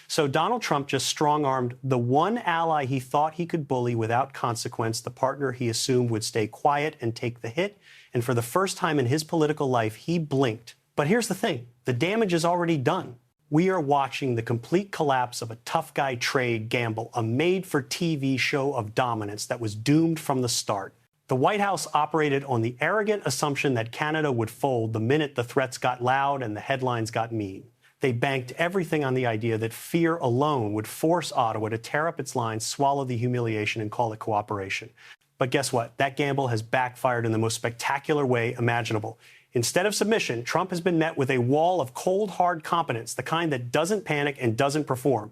So Donald Trump just strong-armed the one ally he thought he could bully without consequence, the partner he assumed would stay quiet and take the hit. And for the first time in his political life, he blinked. But here's the thing. The damage is already done. We are watching the complete collapse of a tough guy trade gamble, a made-for-TV show of dominance that was doomed from the start. The White House operated on the arrogant assumption that Canada would fold the minute the threats got loud and the headlines got mean. They banked everything on the idea that fear alone would force Ottawa to tear up its lines, swallow the humiliation, and call it cooperation. But guess what? That gamble has backfired in the most spectacular way imaginable. Instead of submission, Trump has been met with a wall of cold, hard competence, the kind that doesn't panic and doesn't perform.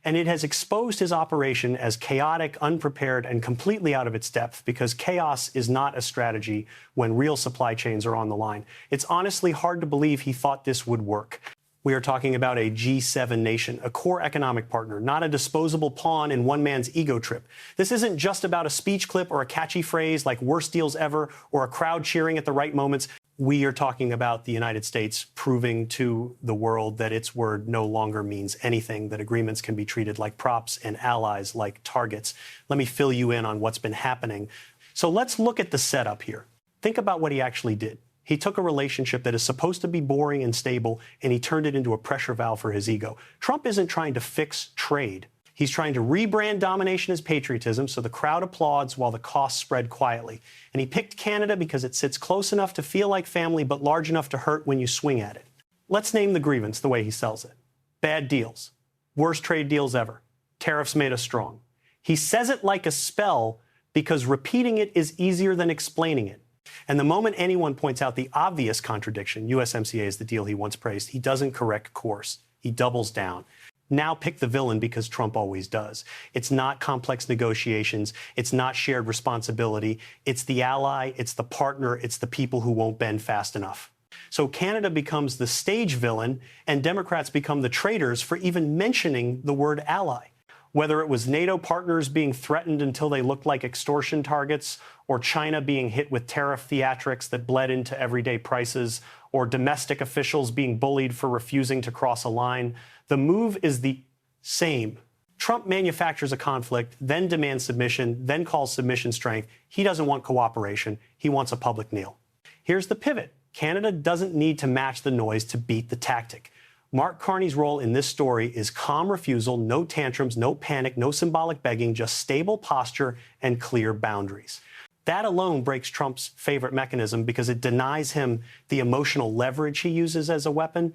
And it has exposed his operation as chaotic, unprepared, and completely out of its depth, because chaos is not a strategy when real supply chains are on the line. It's honestly hard to believe he thought this would work. We are talking about a G7 nation, a core economic partner, not a disposable pawn in one man's ego trip. This isn't just about a speech clip or a catchy phrase like worst deals ever or a crowd cheering at the right moments. We are talking about the United States proving to the world that its word no longer means anything, that agreements can be treated like props and allies like targets. Let me fill you in on what's been happening. So let's look at the setup here. Think about what he actually did. He took a relationship that is supposed to be boring and stable, and he turned it into a pressure valve for his ego. Trump isn't trying to fix trade. He's trying to rebrand domination as patriotism so the crowd applauds while the costs spread quietly. And he picked Canada because it sits close enough to feel like family but large enough to hurt when you swing at it. Let's name the grievance the way he sells it. Bad deals. Worst trade deals ever. Tariffs made us strong. He says it like a spell because repeating it is easier than explaining it. And the moment anyone points out the obvious contradiction, USMCA is the deal he once praised, he doesn't correct course. He doubles down. Now pick the villain because Trump always does. It's not complex negotiations. It's not shared responsibility. It's the ally. It's the partner. It's the people who won't bend fast enough. So Canada becomes the stage villain, and Democrats become the traitors for even mentioning the word ally. Whether it was NATO partners being threatened until they looked like extortion targets, or China being hit with tariff theatrics that bled into everyday prices, or domestic officials being bullied for refusing to cross a line, the move is the same. Trump manufactures a conflict, then demands submission, then calls submission strength. He doesn't want cooperation. He wants a public kneel. Here's the pivot. Canada doesn't need to match the noise to beat the tactic. Mark Carney's role in this story is calm refusal, no tantrums, no panic, no symbolic begging, just stable posture and clear boundaries. That alone breaks Trump's favorite mechanism because it denies him the emotional leverage he uses as a weapon.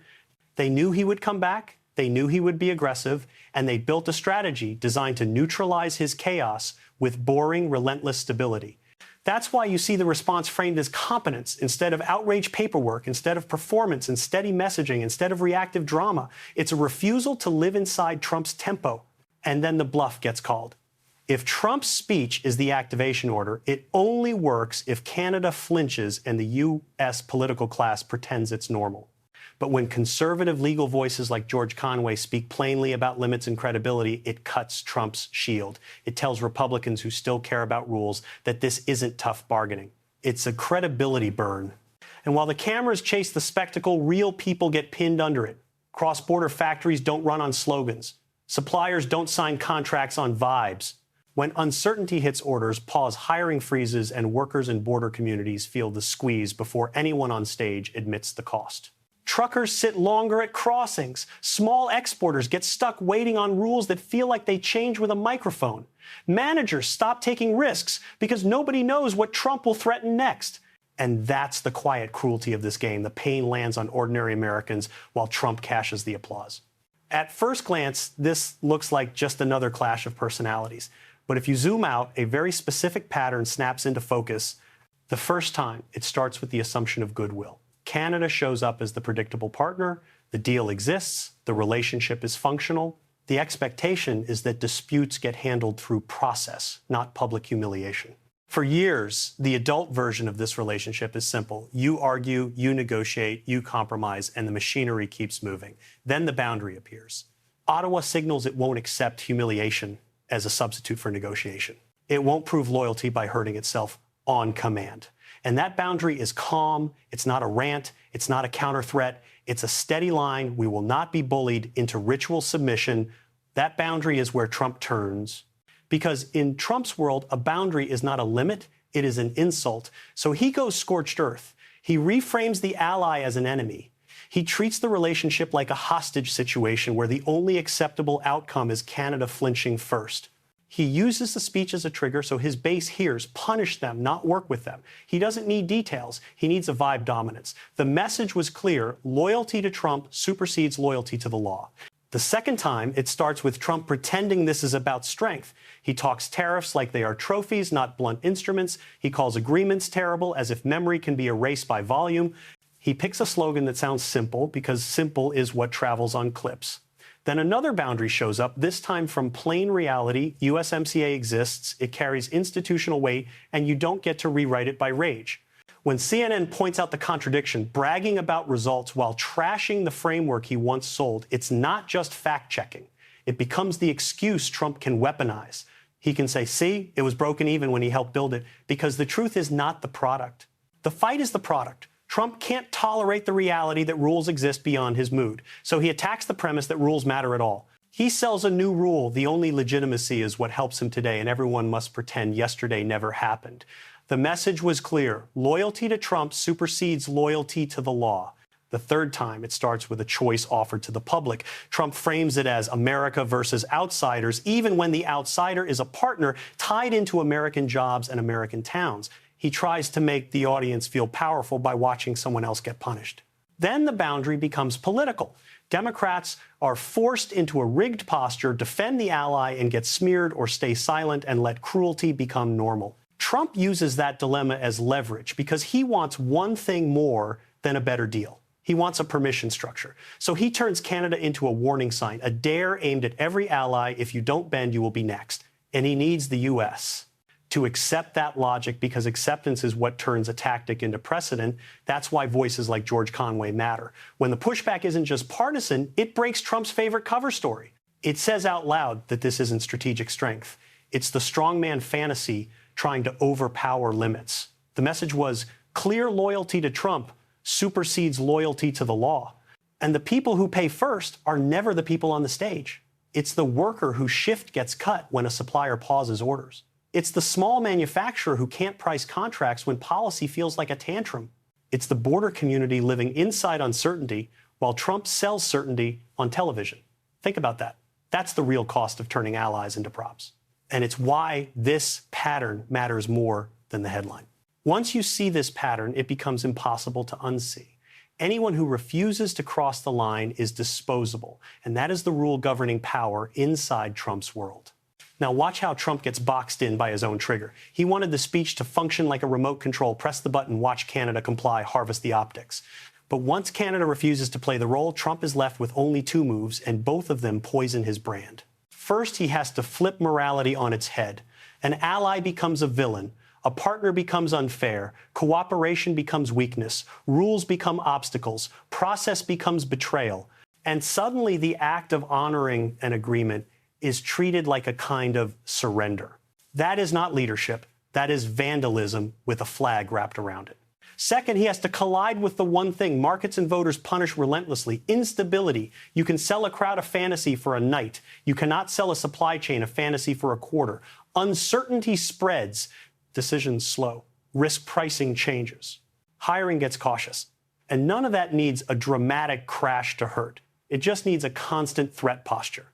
They knew he would come back, they knew he would be aggressive, and they built a strategy designed to neutralize his chaos with boring, relentless stability. That's why you see the response framed as competence instead of outraged paperwork, instead of performance and steady messaging, instead of reactive drama. It's a refusal to live inside Trump's tempo. And then the bluff gets called. If Trump's speech is the activation order, it only works if Canada flinches and the U.S. political class pretends it's normal. But when conservative legal voices like George Conway speak plainly about limits and credibility, it cuts Trump's shield. It tells Republicans who still care about rules that this isn't tough bargaining. It's a credibility burn. And while the cameras chase the spectacle, real people get pinned under it. Cross-border factories don't run on slogans. Suppliers don't sign contracts on vibes. When uncertainty hits orders, pause hiring freezes, and workers in border communities feel the squeeze before anyone on stage admits the cost. Truckers sit longer at crossings. Small exporters get stuck waiting on rules that feel like they change with a microphone. Managers stop taking risks because nobody knows what Trump will threaten next. And that's the quiet cruelty of this game. The pain lands on ordinary Americans while Trump cashes the applause. At first glance, this looks like just another clash of personalities. But if you zoom out, a very specific pattern snaps into focus. The first time, it starts with the assumption of goodwill. Canada shows up as the predictable partner, the deal exists, the relationship is functional. The expectation is that disputes get handled through process, not public humiliation. For years, the adult version of this relationship is simple. You argue, you negotiate, you compromise, and the machinery keeps moving. Then the boundary appears. Ottawa signals it won't accept humiliation as a substitute for negotiation. It won't prove loyalty by hurting itself on command. And that boundary is calm, it's not a rant, it's not a counter threat, It's a steady line. We will not be bullied into ritual submission. That boundary is where Trump turns. Because in Trump's world, a boundary is not a limit, it is an insult. So he goes scorched earth. He reframes the ally as an enemy. He treats the relationship like a hostage situation where the only acceptable outcome is Canada flinching first. He uses the speech as a trigger so his base hears, punish them, not work with them. He doesn't need details. He needs a vibe dominance. The message was clear. Loyalty to Trump supersedes loyalty to the law. The second time, it starts with Trump pretending this is about strength. He talks tariffs like they are trophies, not blunt instruments. He calls agreements terrible, as if memory can be erased by volume. He picks a slogan that sounds simple, because simple is what travels on clips. Then another boundary shows up, this time from plain reality. USMCA exists, it carries institutional weight, and you don't get to rewrite it by rage. When CNN points out the contradiction, bragging about results while trashing the framework he once sold, it's not just fact-checking. It becomes the excuse Trump can weaponize. He can say, see, it was broken even when he helped build it, because the truth is not the product. The fight is the product. Trump can't tolerate the reality that rules exist beyond his mood, so he attacks the premise that rules matter at all. He sells a new rule. The only legitimacy is what helps him today, and everyone must pretend yesterday never happened. The message was clear. Loyalty to Trump supersedes loyalty to the law. The third time, it starts with a choice offered to the public. Trump frames it as America versus outsiders, even when the outsider is a partner tied into American jobs and American towns. He tries to make the audience feel powerful by watching someone else get punished. Then the boundary becomes political. Democrats are forced into a rigged posture, defend the ally, and get smeared or stay silent and let cruelty become normal. Trump uses that dilemma as leverage because he wants one thing more than a better deal. He wants a permission structure. So he turns Canada into a warning sign, a dare aimed at every ally. If you don't bend, you will be next. And he needs the U.S. to accept that logic, because acceptance is what turns a tactic into precedent. That's why voices like George Conway matter. When the pushback isn't just partisan, it breaks Trump's favorite cover story. It says out loud that this isn't strategic strength. It's the strongman fantasy trying to overpower limits. The message was clear: loyalty to Trump supersedes loyalty to the law. And the people who pay first are never the people on the stage. It's the worker whose shift gets cut when a supplier pauses orders. It's the small manufacturer who can't price contracts when policy feels like a tantrum. It's the border community living inside uncertainty while Trump sells certainty on television. Think about that. That's the real cost of turning allies into props. And it's why this pattern matters more than the headline. Once you see this pattern, it becomes impossible to unsee. Anyone who refuses to cross the line is disposable, and that is the rule governing power inside Trump's world. Now watch how Trump gets boxed in by his own trigger. He wanted the speech to function like a remote control. Press the button, watch Canada comply, harvest the optics. But once Canada refuses to play the role, Trump is left with only two moves, and both of them poison his brand. First, he has to flip morality on its head. An ally becomes a villain. A partner becomes unfair. Cooperation becomes weakness. Rules become obstacles. Process becomes betrayal. And suddenly the act of honoring an agreement is treated like a kind of surrender. That is not leadership. That is vandalism with a flag wrapped around it. Second, he has to collide with the one thing markets and voters punish relentlessly: instability. You can sell a crowd a fantasy for a night. You cannot sell a supply chain a fantasy for a quarter. Uncertainty spreads. Decisions slow. Risk pricing changes. Hiring gets cautious. And none of that needs a dramatic crash to hurt. It just needs a constant threat posture.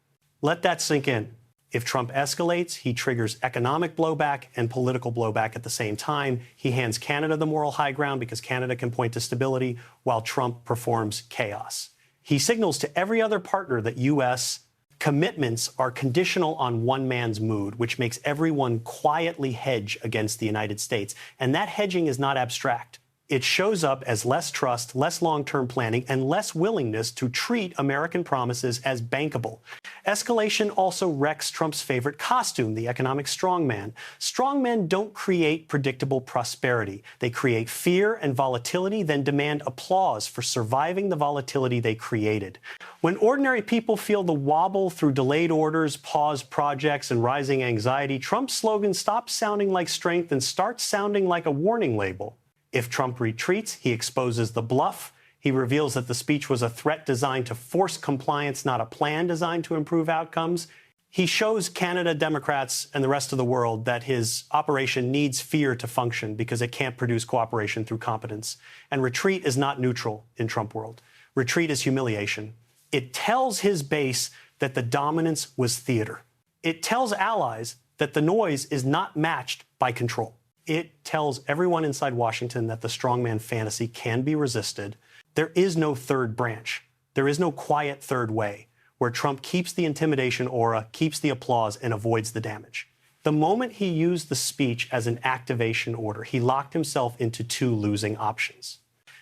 Let that sink in. If Trump escalates, he triggers economic blowback and political blowback at the same time. He hands Canada the moral high ground because Canada can point to stability, while Trump performs chaos. He signals to every other partner that U.S. commitments are conditional on one man's mood, which makes everyone quietly hedge against the United States. And that hedging is not abstract. It shows up as less trust, less long-term planning, and less willingness to treat American promises as bankable. Escalation also wrecks Trump's favorite costume, the economic strongman. Strongmen don't create predictable prosperity. They create fear and volatility, then demand applause for surviving the volatility they created. When ordinary people feel the wobble through delayed orders, paused projects, and rising anxiety, Trump's slogan stops sounding like strength and starts sounding like a warning label. If Trump retreats, he exposes the bluff. He reveals that the speech was a threat designed to force compliance, not a plan designed to improve outcomes. He shows Canada Democrats and the rest of the world that his operation needs fear to function because it can't produce cooperation through competence. And retreat is not neutral in Trump world. Retreat is humiliation. It tells his base that the dominance was theater. It tells allies that the noise is not matched by control. It tells everyone inside Washington that the strongman fantasy can be resisted. There is no third branch. There is no quiet third way where Trump keeps the intimidation aura, keeps the applause, and avoids the damage. The moment he used the speech as an activation order, he locked himself into two losing options.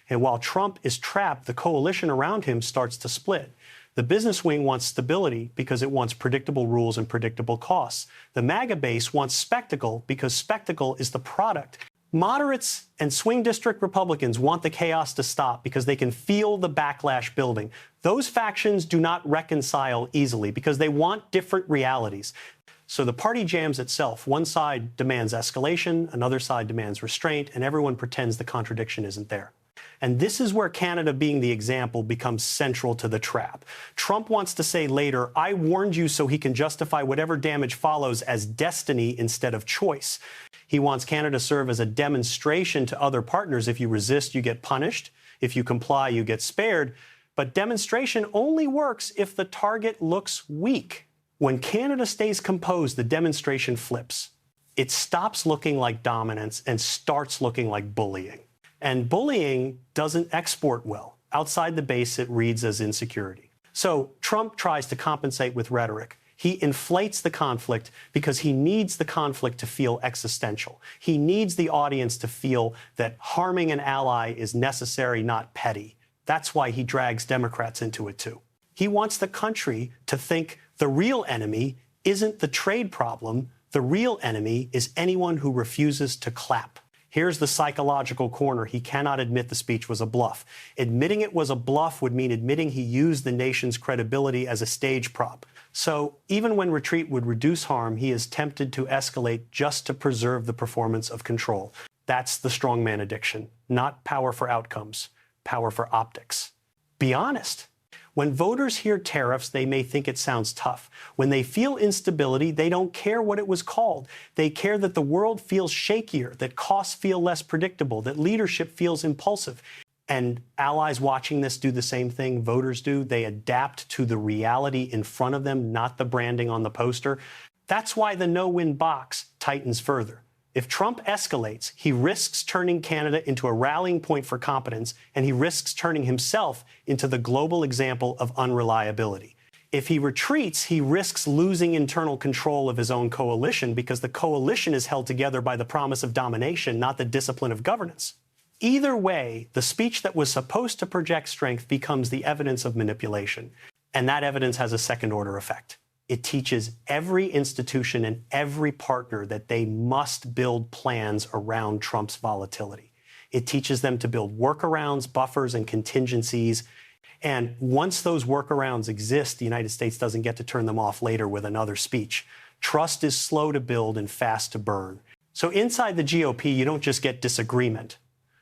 And while Trump is trapped, the coalition around him starts to split. The business wing wants stability because it wants predictable rules and predictable costs. The MAGA base wants spectacle because spectacle is the product. Moderates and swing district Republicans want the chaos to stop because they can feel the backlash building. Those factions do not reconcile easily because they want different realities. So the party jams itself. One side demands escalation, another side demands restraint, and everyone pretends the contradiction isn't there. And this is where Canada, being the example, becomes central to the trap. Trump wants to say later, I warned you, so he can justify whatever damage follows as destiny instead of choice. He wants Canada to serve as a demonstration to other partners. If you resist, you get punished. If you comply, you get spared. But demonstration only works if the target looks weak. When Canada stays composed, the demonstration flips. It stops looking like dominance and starts looking like bullying. And bullying doesn't export well. Outside the base, it reads as insecurity. So Trump tries to compensate with rhetoric. He inflates the conflict because he needs the conflict to feel existential. He needs the audience to feel that harming an ally is necessary, not petty. That's why he drags Democrats into it, too. He wants the country to think the real enemy isn't the trade problem. The real enemy is anyone who refuses to clap. Here's the psychological corner. He cannot admit the speech was a bluff. Admitting it was a bluff would mean admitting he used the nation's credibility as a stage prop. So even when retreat would reduce harm, he is tempted to escalate just to preserve the performance of control. That's the strongman addiction, not power for outcomes, power for optics. Be honest. When voters hear tariffs, they may think it sounds tough. When they feel instability, they don't care what it was called. They care that the world feels shakier, that costs feel less predictable, that leadership feels impulsive. And allies watching this do the same thing voters do. They adapt to the reality in front of them, not the branding on the poster. That's why the no-win box tightens further. If Trump escalates, he risks turning Canada into a rallying point for competence, and he risks turning himself into the global example of unreliability. If he retreats, he risks losing internal control of his own coalition because the coalition is held together by the promise of domination, not the discipline of governance. Either way, the speech that was supposed to project strength becomes the evidence of manipulation, and that evidence has a second-order effect. It teaches every institution and every partner that they must build plans around Trump's volatility. It teaches them to build workarounds, buffers, and contingencies. And once those workarounds exist, the United States doesn't get to turn them off later with another speech. Trust is slow to build and fast to burn. So inside the GOP, you don't just get disagreement.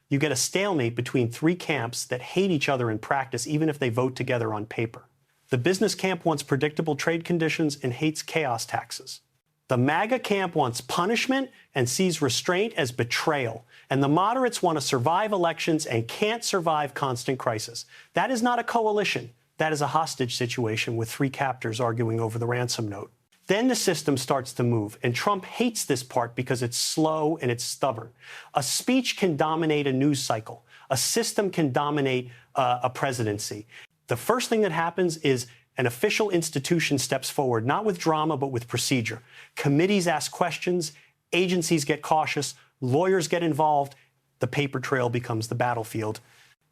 You get a stalemate between three camps that hate each other in practice, even if they vote together on paper. The business camp wants predictable trade conditions and hates chaos taxes. The MAGA camp wants punishment and sees restraint as betrayal. And the moderates want to survive elections and can't survive constant crisis. That is not a coalition. That is a hostage situation with three captors arguing over the ransom note. Then the system starts to move, and Trump hates this part because it's slow and it's stubborn. A speech can dominate a news cycle. A system can dominate a presidency. The first thing that happens is an official institution steps forward, not with drama, but with procedure. Committees ask questions, agencies get cautious, lawyers get involved, the paper trail becomes the battlefield.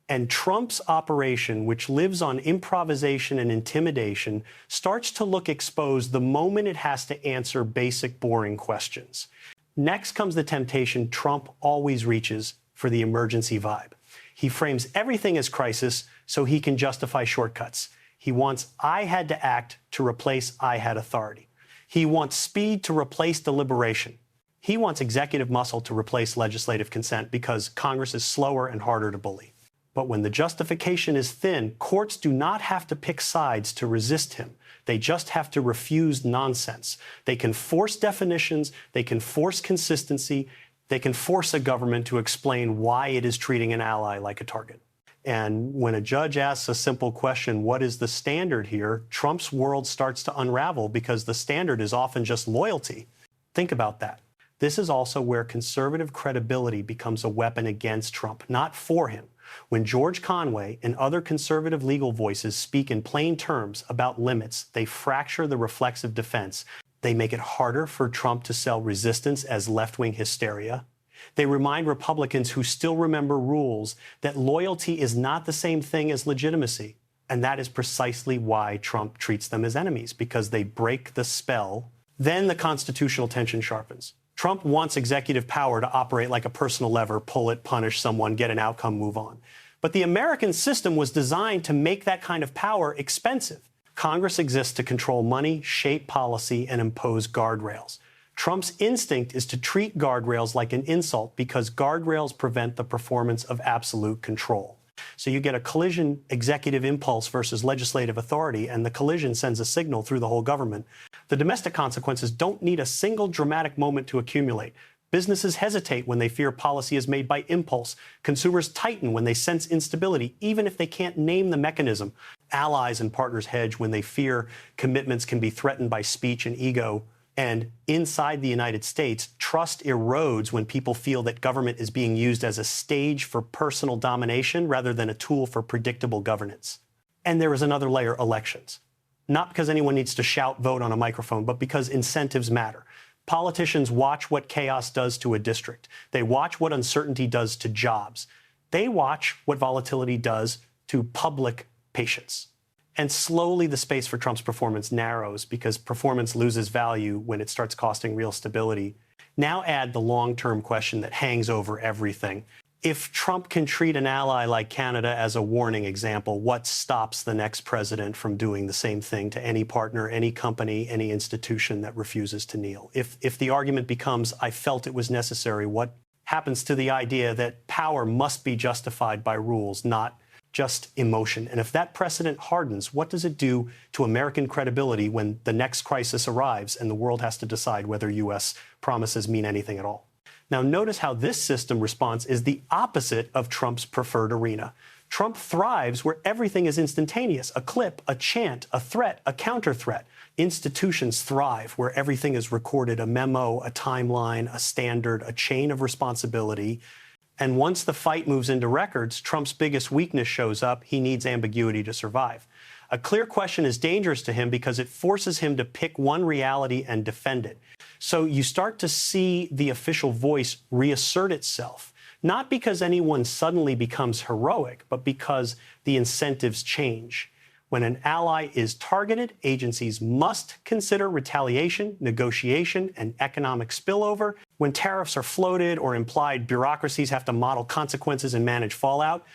And Trump's operation, which lives on improvisation and intimidation, starts to look exposed the moment it has to answer basic, boring questions. Next comes the temptation Trump always reaches for the emergency vibe. He frames everything as crisis so he can justify shortcuts. He wants I had to act to replace I had authority. He wants speed to replace deliberation. He wants executive muscle to replace legislative consent because Congress is slower and harder to bully. But when the justification is thin, courts do not have to pick sides to resist him. They just have to refuse nonsense. They can force definitions, they can force consistency, they can force a government to explain why it is treating an ally like a target. And when a judge asks a simple question, what is the standard here? Trump's world starts to unravel because the standard is often just loyalty. Think about that. This is also where conservative credibility becomes a weapon against Trump, not for him. When George Conway and other conservative legal voices speak in plain terms about limits, they fracture the reflexive defense. They make it harder for Trump to sell resistance as left-wing hysteria. They remind Republicans who still remember rules that loyalty is not the same thing as legitimacy. And that is precisely why Trump treats them as enemies, because they break the spell. Then the constitutional tension sharpens. Trump wants executive power to operate like a personal lever, pull it, punish someone, get an outcome, move on. But the American system was designed to make that kind of power expensive. Congress exists to control money, shape policy, and impose guardrails. Trump's instinct is to treat guardrails like an insult because guardrails prevent the performance of absolute control. So you get a collision executive impulse versus legislative authority, and the collision sends a signal through the whole government. The domestic consequences don't need a single dramatic moment to accumulate. Businesses hesitate when they fear policy is made by impulse. Consumers tighten when they sense instability, even if they can't name the mechanism. Allies and partners hedge when they fear commitments can be threatened by speech and ego. And inside the United States, trust erodes when people feel that government is being used as a stage for personal domination rather than a tool for predictable governance. And there is another layer: elections. Not because anyone needs to shout, vote on a microphone, but because incentives matter. Politicians watch what chaos does to a district. They watch what uncertainty does to jobs. They watch what volatility does to public patience. And slowly the space for Trump's performance narrows because performance loses value when it starts costing real stability. Now add the long-term question that hangs over everything. If Trump can treat an ally like Canada as a warning example, what stops the next president from doing the same thing to any partner, any company, any institution that refuses to kneel? If the argument becomes, I felt it was necessary, what happens to the idea that power must be justified by rules, not just emotion? And if that precedent hardens, what does it do to American credibility when the next crisis arrives and the world has to decide whether U.S. promises mean anything at all? Now, notice how this system response is the opposite of Trump's preferred arena. Trump thrives where everything is instantaneous: a clip, a chant, a threat, a counter-threat. Institutions thrive where everything is recorded: a memo, a timeline, a standard, a chain of responsibility. And once the fight moves into records, Trump's biggest weakness shows up: he needs ambiguity to survive. A clear question is dangerous to him because it forces him to pick one reality and defend it. So you start to see the official voice reassert itself, not because anyone suddenly becomes heroic, but because the incentives change. When an ally is targeted, agencies must consider retaliation, negotiation, and economic spillover. When tariffs are floated or implied, bureaucracies have to model consequences and manage fallout.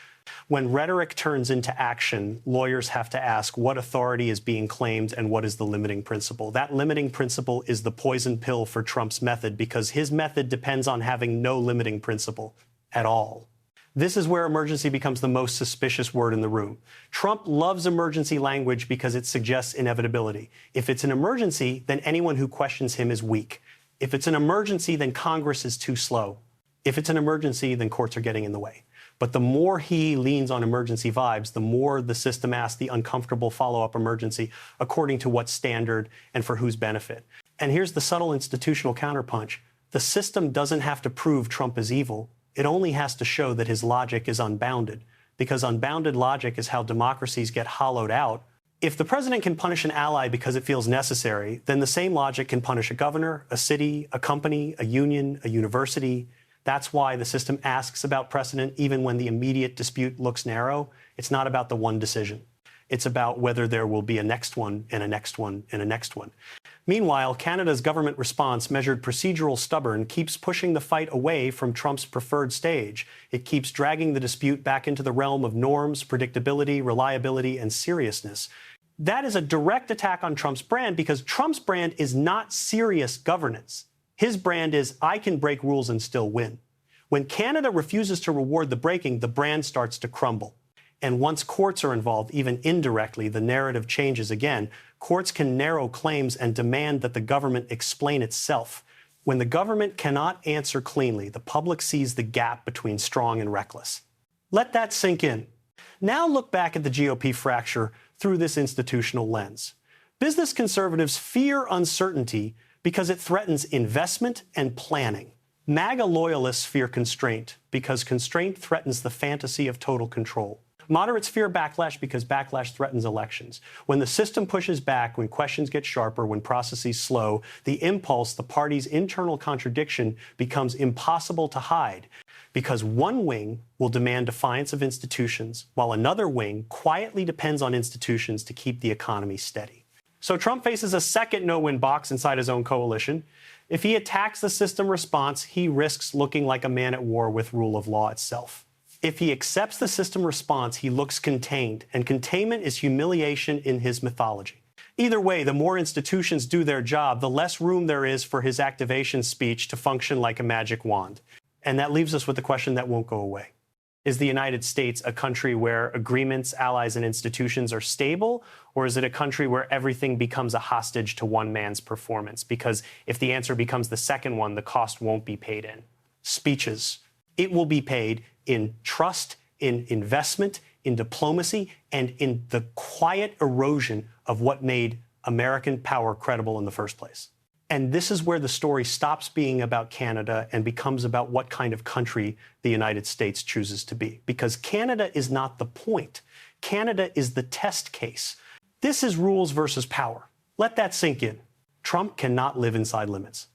When rhetoric turns into action, lawyers have to ask what authority is being claimed and what is the limiting principle. That limiting principle is the poison pill for Trump's method, because his method depends on having no limiting principle at all. This is where emergency becomes the most suspicious word in the room. Trump loves emergency language because it suggests inevitability. If it's an emergency, then anyone who questions him is weak. If it's an emergency, then Congress is too slow. If it's an emergency, then courts are getting in the way. But the more he leans on emergency vibes, the more the system asks the uncomfortable follow-up emergency: according to what standard and for whose benefit? And here's the subtle institutional counterpunch. The system doesn't have to prove Trump is evil. It only has to show that his logic is unbounded, because unbounded logic is how democracies get hollowed out. If the president can punish an ally because it feels necessary, then the same logic can punish a governor, a city, a company, a union, a university. That's why the system asks about precedent even when the immediate dispute looks narrow. It's not about the one decision. It's about whether there will be a next one and a next one and a next one. Meanwhile, Canada's government response, measured procedural stubborn, keeps pushing the fight away from Trump's preferred stage. It keeps dragging the dispute back into the realm of norms, predictability, reliability, and seriousness. That is a direct attack on Trump's brand, because Trump's brand is not serious governance. His brand is, I can break rules and still win. When Canada refuses to reward the breaking, the brand starts to crumble. And once courts are involved, even indirectly, the narrative changes again. Courts can narrow claims and demand that the government explain itself. When the government cannot answer cleanly, the public sees the gap between strong and reckless. Let that sink in. Now look back at the GOP fracture through this institutional lens. Business conservatives fear uncertainty because it threatens investment and planning. MAGA loyalists fear constraint because constraint threatens the fantasy of total control. Moderates fear backlash because backlash threatens elections. When the system pushes back, when questions get sharper, when processes slow, the impulse, the party's internal contradiction, becomes impossible to hide because one wing will demand defiance of institutions, while another wing quietly depends on institutions to keep the economy steady. So Trump faces a second no-win box inside his own coalition. If he attacks the system response, he risks looking like a man at war with rule of law itself. If he accepts the system response, he looks contained, and containment is humiliation in his mythology. Either way, the more institutions do their job, the less room there is for his activation speech to function like a magic wand. And that leaves us with the question that won't go away. Is the United States a country where agreements, allies, and institutions are stable, or is it a country where everything becomes a hostage to one man's performance? Because if the answer becomes the second one, the cost won't be paid in speeches. It will be paid in trust, in investment, in diplomacy, and in the quiet erosion of what made American power credible in the first place. And this is where the story stops being about Canada and becomes about what kind of country the United States chooses to be. Because Canada is not the point. Canada is the test case. This is rules versus power. Let that sink in. Trump cannot live inside limits.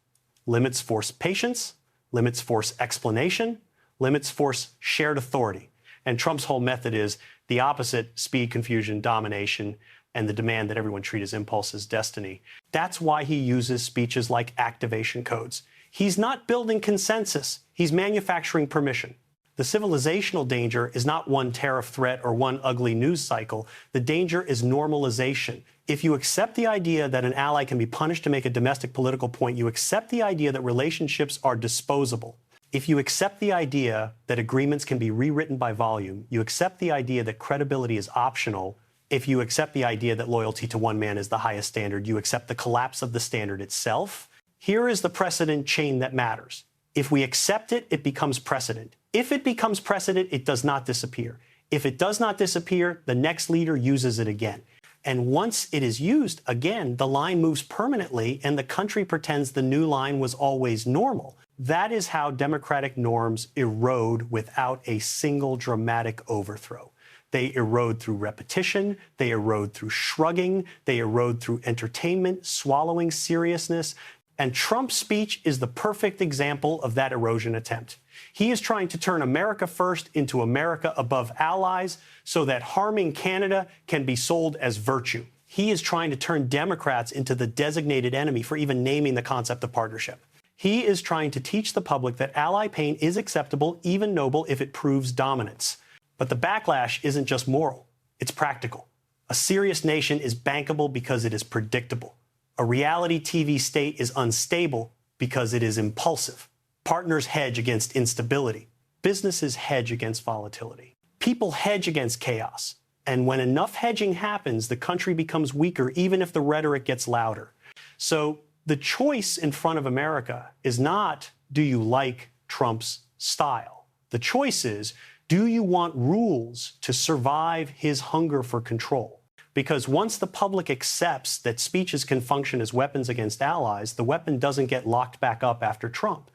Limits force patience. Limits force explanation. Limits force shared authority. And Trump's whole method is the opposite: speed, confusion, domination, and the demand that everyone treat his impulse as destiny. That's why he uses speeches like activation codes. He's not building consensus. He's manufacturing permission. The civilizational danger is not one tariff threat or one ugly news cycle. The danger is normalization. If you accept the idea that an ally can be punished to make a domestic political point, you accept the idea that relationships are disposable. If you accept the idea that agreements can be rewritten by volume, you accept the idea that credibility is optional. If you accept the idea that loyalty to one man is the highest standard, you accept the collapse of the standard itself. Here is the precedent chain that matters. If we accept it, it becomes precedent. If it becomes precedent, it does not disappear. If it does not disappear, the next leader uses it again. And once it is used again, the line moves permanently and the country pretends the new line was always normal. That is how democratic norms erode without a single dramatic overthrow. They erode through repetition, they erode through shrugging, they erode through entertainment, swallowing seriousness. And Trump's speech is the perfect example of that erosion attempt. He is trying to turn America first into America above allies so that harming Canada can be sold as virtue. He is trying to turn Democrats into the designated enemy for even naming the concept of partnership. He is trying to teach the public that ally pain is acceptable, even noble, if it proves dominance. But the backlash isn't just moral, it's practical. A serious nation is bankable because it is predictable. A reality TV state is unstable because it is impulsive. Partners hedge against instability. Businesses hedge against volatility. People hedge against chaos. And when enough hedging happens, the country becomes weaker, even if the rhetoric gets louder. So the choice in front of America is not, do you like Trump's style? The choice is, do you want rules to survive his hunger for control? Because once the public accepts that speeches can function as weapons against allies, the weapon doesn't get locked back up after Trump.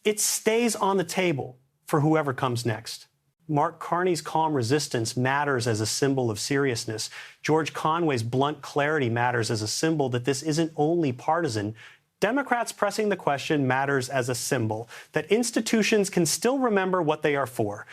It stays on the table for whoever comes next. Mark Carney's calm resistance matters as a symbol of seriousness. George Conway's blunt clarity matters as a symbol that this isn't only partisan. Democrats pressing the question matters as a symbol that institutions can still remember what they are for.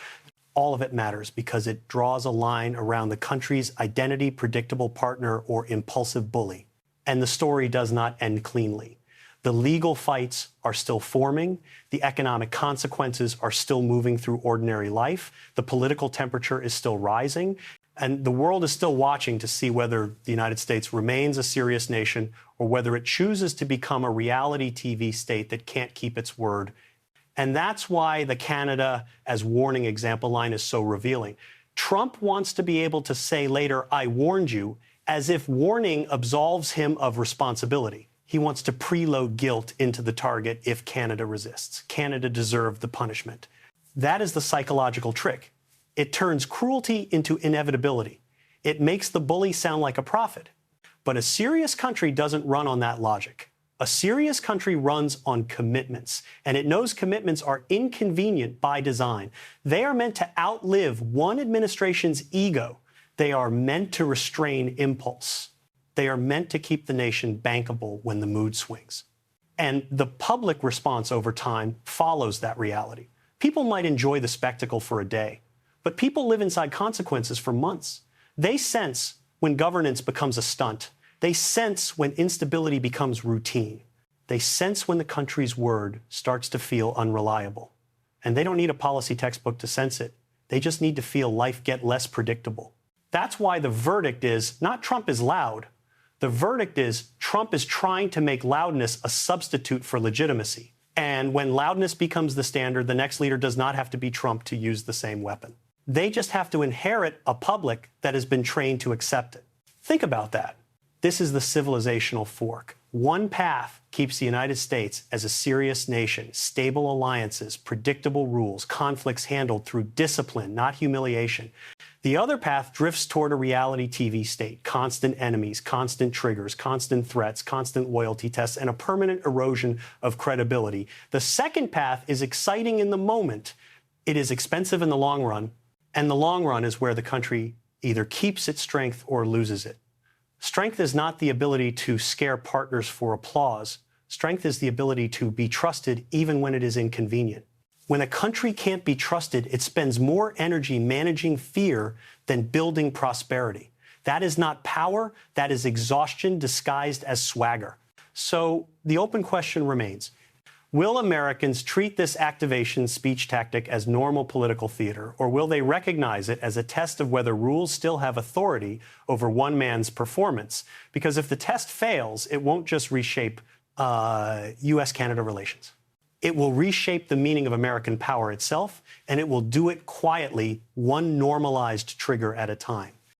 All of it matters because it draws a line around the country's identity, predictable partner, or impulsive bully. And the story does not end cleanly. The legal fights are still forming. The economic consequences are still moving through ordinary life. The political temperature is still rising. And the world is still watching to see whether the United States remains a serious nation or whether it chooses to become a reality TV state that can't keep its word And that's why the Canada as warning example line is so revealing. Trump wants to be able to say later, I warned you, as if warning absolves him of responsibility. He wants to preload guilt into the target if Canada resists. Canada deserved the punishment. That is the psychological trick. It turns cruelty into inevitability. It makes the bully sound like a prophet. But a serious country doesn't run on that logic. A serious country runs on commitments, and it knows commitments are inconvenient by design. They are meant to outlive one administration's ego. They are meant to restrain impulse. They are meant to keep the nation bankable when the mood swings. And the public response over time follows that reality. People might enjoy the spectacle for a day, but people live inside consequences for months. They sense when governance becomes a stunt. They sense when instability becomes routine. They sense when the country's word starts to feel unreliable. And they don't need a policy textbook to sense it. They just need to feel life get less predictable. That's why the verdict is not Trump is loud. The verdict is Trump is trying to make loudness a substitute for legitimacy. And when loudness becomes the standard, the next leader does not have to be Trump to use the same weapon. They just have to inherit a public that has been trained to accept it. Think about that. This is the civilizational fork. One path keeps the United States as a serious nation, stable alliances, predictable rules, conflicts handled through discipline, not humiliation. The other path drifts toward a reality TV state, constant enemies, constant triggers, constant threats, constant loyalty tests, and a permanent erosion of credibility. The second path is exciting in the moment. It is expensive in the long run, and the long run is where the country either keeps its strength or loses it. Strength is not the ability to scare partners for applause. Strength is the ability to be trusted even when it is inconvenient. When a country can't be trusted, it spends more energy managing fear than building prosperity. That is not power. That is exhaustion disguised as swagger. So the open question remains. Will Americans treat this activation speech tactic as normal political theater, or will they recognize it as a test of whether rules still have authority over one man's performance? Because if the test fails, it won't just reshape U.S.-Canada relations. It will reshape the meaning of American power itself, and it will do it quietly, one normalized trigger at a time.